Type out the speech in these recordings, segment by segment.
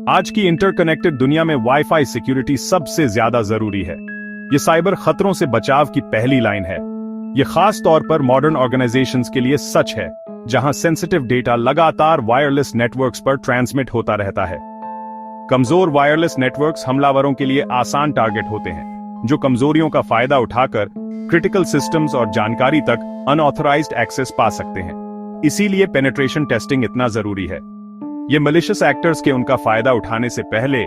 आज की इंटरकनेक्टेड दुनिया में वाईफाई सिक्योरिटी सबसे ज्यादा जरूरी है। ये साइबर खतरों से बचाव की पहली लाइन है। ये खास तौर पर मॉडर्न ऑर्गेनाइजेशंस के लिए सच है, जहां सेंसिटिव डेटा लगातार वायरलेस नेटवर्क्स पर ट्रांसमिट होता रहता है। कमजोर वायरलेस नेटवर्क्स हमलावरों के लिए आसान टारगेट होते हैं, जो कमजोरियों का फायदा उठाकर क्रिटिकल सिस्टम्स और जानकारी तक अनऑथराइज्ड एक्सेस पा सकते हैं। इसीलिए पेनिट्रेशन टेस्टिंग इतना जरूरी है। ये मलिशियस एक्टर्स के उनका फायदा उठाने से पहले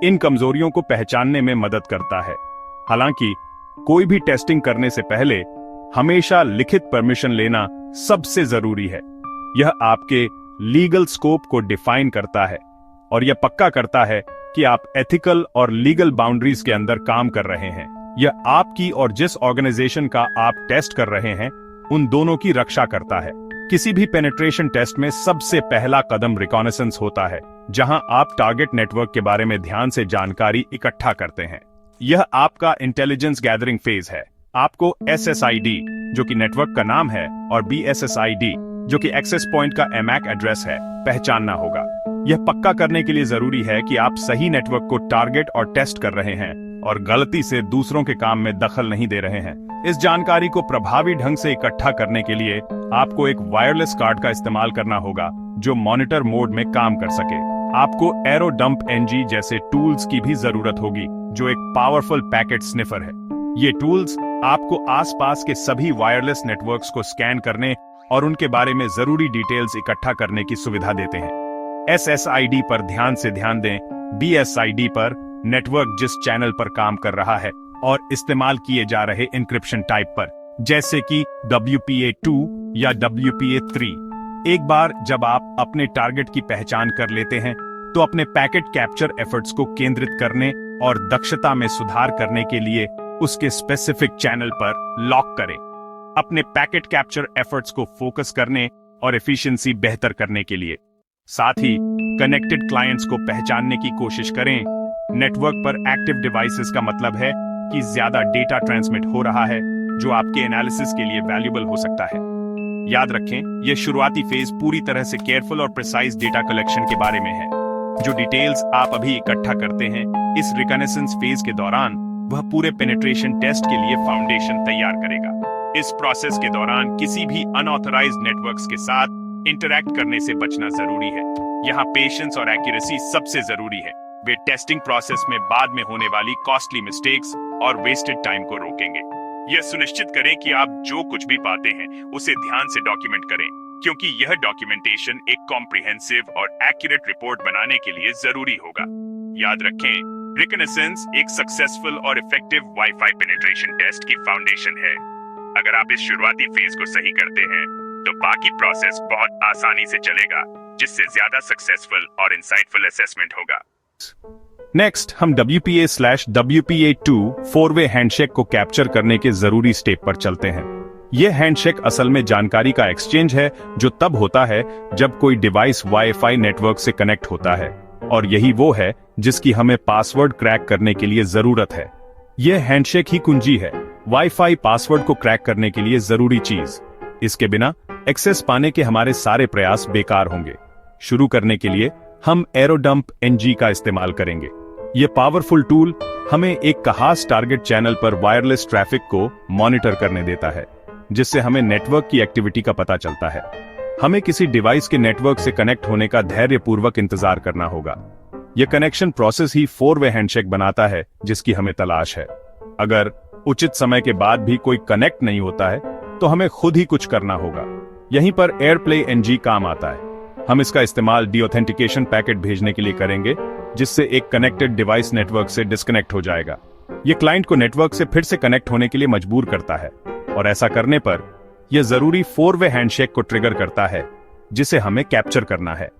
इन कमजोरियों को पहचानने में मदद करता है। हालांकि कोई भी टेस्टिंग करने से पहले हमेशा लिखित परमिशन लेना सबसे जरूरी है। यह आपके लीगल स्कोप को डिफाइन करता है और यह पक्का करता है कि आप एथिकल और लीगल बाउंड्रीज के अंदर काम कर रहे हैं। यह आपकी और जिस ऑर्गेनाइजेशन का आप टेस्ट कर रहे हैं उन दोनों की रक्षा करता है। किसी भी पेनिट्रेशन टेस्ट में सबसे पहला कदम रिकॉनेसेंस होता है, जहां आप टारगेट नेटवर्क के बारे में ध्यान से जानकारी इकट्ठा करते हैं। यह आपका इंटेलिजेंस गैदरिंग फेज है। आपको SSID, जो कि नेटवर्क का नाम है, और BSSID, जो कि एक्सेस पॉइंट का MAC एड्रेस है, पहचानना होगा। यह पक्का करने के लिए जरूरी है कि आप सही नेटवर्क को टारगेट और टेस्ट कर रहे हैं और गलती से दूसरों के काम में दखल नहीं दे रहे हैं। इस जानकारी को प्रभावी ढंग से इकट्ठा करने के लिए आपको एक वायरलेस कार्ड का इस्तेमाल करना होगा, जो मॉनिटर मोड में काम कर सके। आपको AeroDumpNG जैसे टूल्स की भी जरूरत होगी, जो एक पावरफुल पैकेट स्निफर है। ये टूल्स आपको आसपास के सभी वायरलेस नेटवर्क्स को स्कैन करने और उनके बारे में जरूरी डिटेल्स इकट्ठा करने की सुविधा देते हैं। SSID पर ध्यान दें, BSID पर नेटवर्क जिस चैनल पर काम कर रहा है और इस्तेमाल किए जा रहे इंक्रिप्शन टाइप पर, जैसे कि WPA2 या WPA3। एक बार जब आप अपने टारगेट की पहचान कर लेते हैं, तो अपने पैकेट कैप्चर एफर्ट्स को केंद्रित करने और दक्षता में सुधार करने के लिए उसके स्पेसिफिक चैनल पर लॉक करें। अपने पैकेट कैप्चर एफर्ट्स को फोकस करने और एफिशिएंसी बेहतर करने के लिए। साथ ही कनेक्टेड क्लाइंट्स को पहचानने की कोशिश करें। नेटवर्क पर एक्टिव डिवाइसेस का मतलब है कि ज्यादा डेटा ट्रांसमिट हो रहा है, जो आपके एनालिसिस के लिए वैल्यूएबल हो सकता है। याद रखें, यह शुरुआती फेज पूरी तरह से केयरफुल और प्रिसाइज डेटा कलेक्शन के बारे में है। जो डिटेल्स आप अभी इकट्ठा करते हैं इस रिकनेसेंस फेज के दौरान, वह पूरे पेनिट्रेशन टेस्ट के लिए फाउंडेशन तैयार करेगा। इस प्रोसेस के दौरान किसी भी अनऑथराइज्ड नेटवर्क्स के साथ इंटरैक्ट करने से बचना जरूरी है। यहाँ पेशेंस और एक्यूरेसी सबसे जरूरी है। वे टेस्टिंग प्रोसेस में बाद में होने वाली कॉस्टली मिस्टेक्स और वेस्टेड टाइम को रोकेंगे। यह सुनिश्चित करें कि आप जो कुछ भी पाते हैं उसे ध्यान से डॉक्यूमेंट करें, क्योंकि यह डॉक्यूमेंटेशन एक कॉम्प्रिहेंसिव और एक्यूरेट रिपोर्ट बनाने के लिए जरूरी होगा। याद रखें, रिकनेसेंस एक सक्सेसफुल और इफेक्टिव वाईफाई पेनिट्रेशन टेस्ट की फाउंडेशन है। अगर आप इस शुरुआती फेज को सही करते हैं, तो बाकी प्रोसेस बहुत आसानी से चलेगा, जिससे ज्यादा सक्सेसफुल और इंसाइटफुल असेसमेंट होगा। नेक्स्ट, हम WPA/WPA2 4-वे हैंडशेक को कैप्चर करने के जरूरी स्टेप पर चलते हैं। यह हैंडशेक असल में जानकारी का एक्सचेंज है, जो तब होता है जब कोई डिवाइस वाईफाई नेटवर्क से कनेक्ट होता है, और यही वो है जिसकी हमें पासवर्ड क्रैक करने के लिए जरूरत है। यह हैंडशेक ही कुंजी है वाईफाई पासवर्ड को क्रैक करने के लिए जरूरी चीज। इसके बिना एक्सेस पाने के हमारे सारे प्रयास बेकार होंगे। शुरू करने के लिए हम AeroDumpNG का इस्तेमाल करेंगे। यह पावरफुल टूल हमें एक खास टारगेट चैनल पर वायरलेस ट्रैफिक को मॉनिटर करने देता है, जिससे हमें नेटवर्क की एक्टिविटी का पता चलता है। हमें किसी डिवाइस के नेटवर्क से कनेक्ट होने का धैर्यपूर्वक इंतजार करना होगा। यह कनेक्शन प्रोसेस ही 4-वे हैंडशेक बनाता है, जिसकी हमें तलाश है। अगर उचित समय के बाद भी कोई कनेक्ट नहीं होता है, तो हमें खुद ही कुछ करना होगा। यहीं पर AirPlayNG काम आता है। हम इसका इस्तेमाल डीऑथेंटिकेशन पैकेट भेजने के लिए करेंगे, जिससे एक कनेक्टेड डिवाइस नेटवर्क से डिस्कनेक्ट हो जाएगा। यह क्लाइंट को नेटवर्क से फिर से कनेक्ट होने के लिए मजबूर करता है, और ऐसा करने पर यह जरूरी 4-वे हैंडशेक को ट्रिगर करता है, जिसे हमें कैप्चर करना है।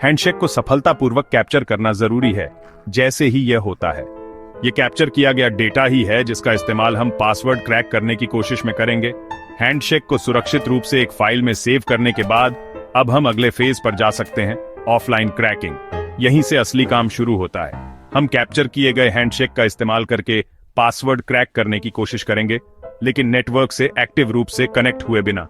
हैंडशेक को सफलतापूर्वक कैप्चर करना जरूरी है। जैसे ही यह होता है, यह कैप्चर किया गया डेटा ही है जिसका इस्तेमाल हम पासवर्ड क्रैक करने की कोशिश में करेंगे। हैंडशेक को सुरक्षित रूप से एक फाइल में सेव करने के बाद अब हम अगले फेज पर जा सकते हैं, ऑफलाइन क्रैकिंग। यहीं से असली काम शुरू होता है। हम कैप्चर किए गए हैंडशेक का इस्तेमाल करके पासवर्ड क्रैक करने की कोशिश करेंगे, लेकिन नेटवर्क से एक्टिव रूप से कनेक्ट हुए बिना।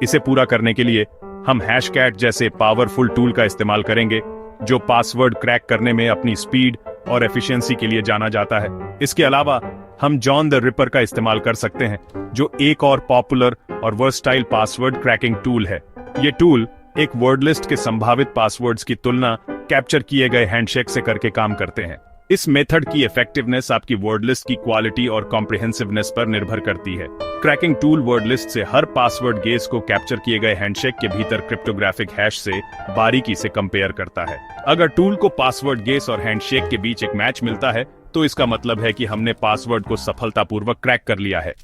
इसे पूरा करने के लिए हम हैशकैट जैसे पावरफुल टूल का इस्तेमाल करेंगे, जो पासवर्ड क्रैक करने में अपनी स्पीड और एफिशिएंसी के लिए जाना जाता है। इसके अलावा हम जॉन द रिपर का इस्तेमाल कर सकते हैं, जो एक और पॉपुलर और वर्सटाइल पासवर्ड क्रैकिंग टूल है। ये टूल एक वर्ड लिस्ट के संभावित पासवर्ड्स की तुलना कैप्चर किए गए हैंडशेक से करके काम करते हैं। इस मेथड की इफेक्टिवनेस आपकी वर्ड लिस्ट की क्वालिटी और कॉम्प्रिहेंसिवनेस पर निर्भर करती है। क्रैकिंग टूल वर्ड लिस्ट से हर पासवर्ड गेस को कैप्चर किए गए हैंडशेक के भीतर क्रिप्टोग्राफिक हैश से बारीकी से कंपेयर करता है। अगर टूल को पासवर्ड गेस और हैंडशेक के बीच एक मैच मिलता है तो इसका मतलब है कि हमने पासवर्ड को सफलतापूर्वक क्रैक कर लिया है।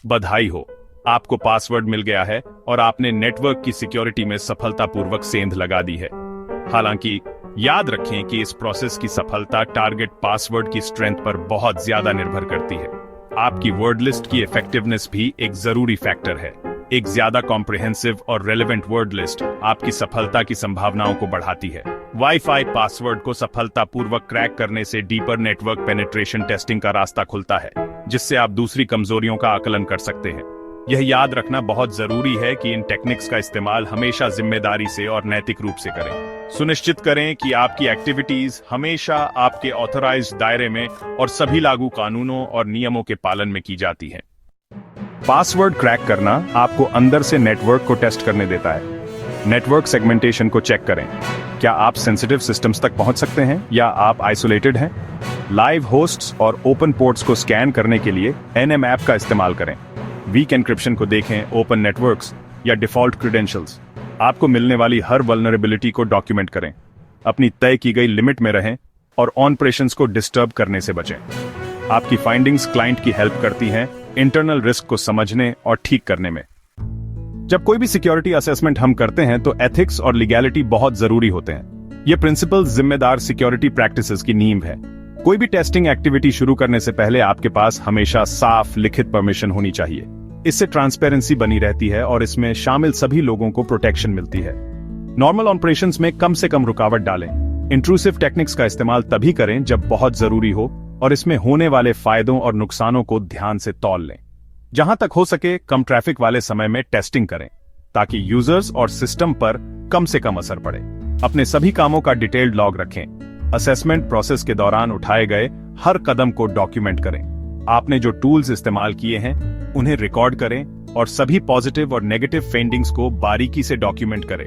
बधाई हो, आपको पासवर्ड मिल गया है और आपने नेटवर्क की सिक्योरिटी में सफलतापूर्वक सेंध लगा दी है। हालांकि याद रखें कि इस प्रोसेस की सफलता टारगेट पासवर्ड की स्ट्रेंथ पर बहुत ज्यादा निर्भर करती है। आपकी वर्ड लिस्ट की इफेक्टिवनेस भी एक जरूरी फैक्टर है। एक ज्यादा कॉम्प्रिहेंसिव और रेलेवेंट वर्ड लिस्ट आपकी सफलता की संभावनाओं को बढ़ाती है। वाईफाई पासवर्ड को सफलतापूर्वक क्रैक करने से डीपर नेटवर्क पेनिट्रेशन टेस्टिंग का रास्ता खुलता है, जिससे आप दूसरी कमजोरियों का आकलन कर सकते हैं। यह याद रखना बहुत जरूरी है कि इन टेक्निक्स का इस्तेमाल हमेशा जिम्मेदारी से और नैतिक रूप से करें। सुनिश्चित करें कि आपकी एक्टिविटीज हमेशा आपके ऑथराइज्ड दायरे में और सभी लागू कानूनों और नियमों के पालन में की जाती है। पासवर्ड क्रैक करना आपको अंदर से नेटवर्क को टेस्ट करने देता है। नेटवर्क सेगमेंटेशन को चेक करें। क्या आप सेंसिटिव सिस्टम्स तक पहुंच सकते हैं या आप आइसोलेटेड हैं? लाइव होस्ट्स और ओपन पोर्ट्स को स्कैन करने के लिए NMAP का इस्तेमाल करें। वीक एन्क्रिप्शन को देखें, ओपन नेटवर्क्स या डिफॉल्ट क्रेडेंशियल्स। आपको मिलने वाली हर वल्नरेबिलिटी को डॉक्यूमेंट करें। अपनी तय की गई लिमिट में रहें और ऑपरेशंस को डिस्टर्ब करने से बचें। आपकी फाइंडिंग्स क्लाइंट की हेल्प करती हैं इंटरनल रिस्क को समझने और ठीक करने में। जब कोई भी सिक्योरिटी असेसमेंट हम करते हैं तो एथिक्स और लीगैलिटी बहुत जरूरी होते हैं। ये प्रिंसिपल्स जिम्मेदार सिक्योरिटी प्रैक्टिसेस की नींव है। कोई भी टेस्टिंग एक्टिविटी शुरू करने से पहले आपके पास हमेशा साफ लिखित परमिशन होनी चाहिए। इससे ट्रांसपेरेंसी बनी रहती है और इसमें शामिल सभी लोगों को प्रोटेक्शन मिलती है। नॉर्मल ऑपरेशंस में कम से कम रुकावट डालें। इंट्रूसिव टेक्निक्स का इस्तेमाल तभी करें जब बहुत जरूरी हो और इसमें होने वाले फायदों और नुकसानों को ध्यान से तौल लें। जहां तक हो सके कम ट्रैफिक वाले समय में टेस्टिंग करें ताकि यूजर्स और सिस्टम पर कम से कम असर पड़े। अपने सभी कामों का डिटेल्ड लॉग रखें। असेसमेंट प्रोसेस के दौरान उठाए गए हर कदम को डॉक्यूमेंट करें। आपने जो टूल्स इस्तेमाल किए हैं उन्हें रिकॉर्ड करें और सभी पॉजिटिव और नेगेटिव फाइंडिंग्स को बारीकी से डॉक्यूमेंट करें।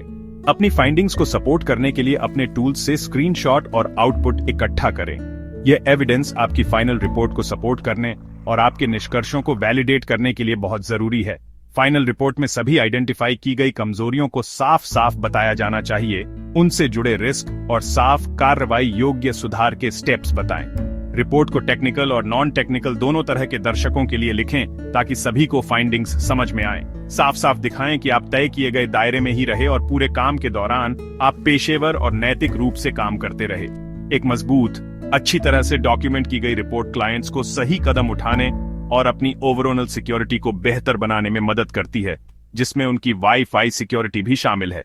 अपनी फाइंडिंग्स को सपोर्ट करने के लिए अपने टूल्स से स्क्रीनशॉट और आउटपुट इकट्ठा करें। यह एविडेंस आपकी फाइनल रिपोर्ट को सपोर्ट करने और आपके निष्कर्षों को वैलिडेट करने के लिए बहुत जरूरी है। फाइनल रिपोर्ट में सभी आइडेंटिफाई की गई कमजोरियों को साफ साफ बताया जाना चाहिए। उनसे जुड़े रिस्क और साफ कार्रवाई योग्य सुधार के स्टेप्स बताएं। रिपोर्ट को टेक्निकल और नॉन टेक्निकल दोनों तरह के दर्शकों के लिए लिखें ताकि सभी को फाइंडिंग्स समझ में आए। साफ साफ दिखाएं कि आप तय किए गए दायरे में ही रहे और पूरे काम के दौरान आप पेशेवर और नैतिक रूप से काम करते रहे। एक मजबूत, अच्छी तरह से डॉक्यूमेंट की गई रिपोर्ट क्लाइंट्स को सही कदम उठाने और अपनी ओवरऑल सिक्योरिटी को बेहतर बनाने में मदद करती है, जिसमें उनकी वाईफाई सिक्योरिटी भी शामिल है।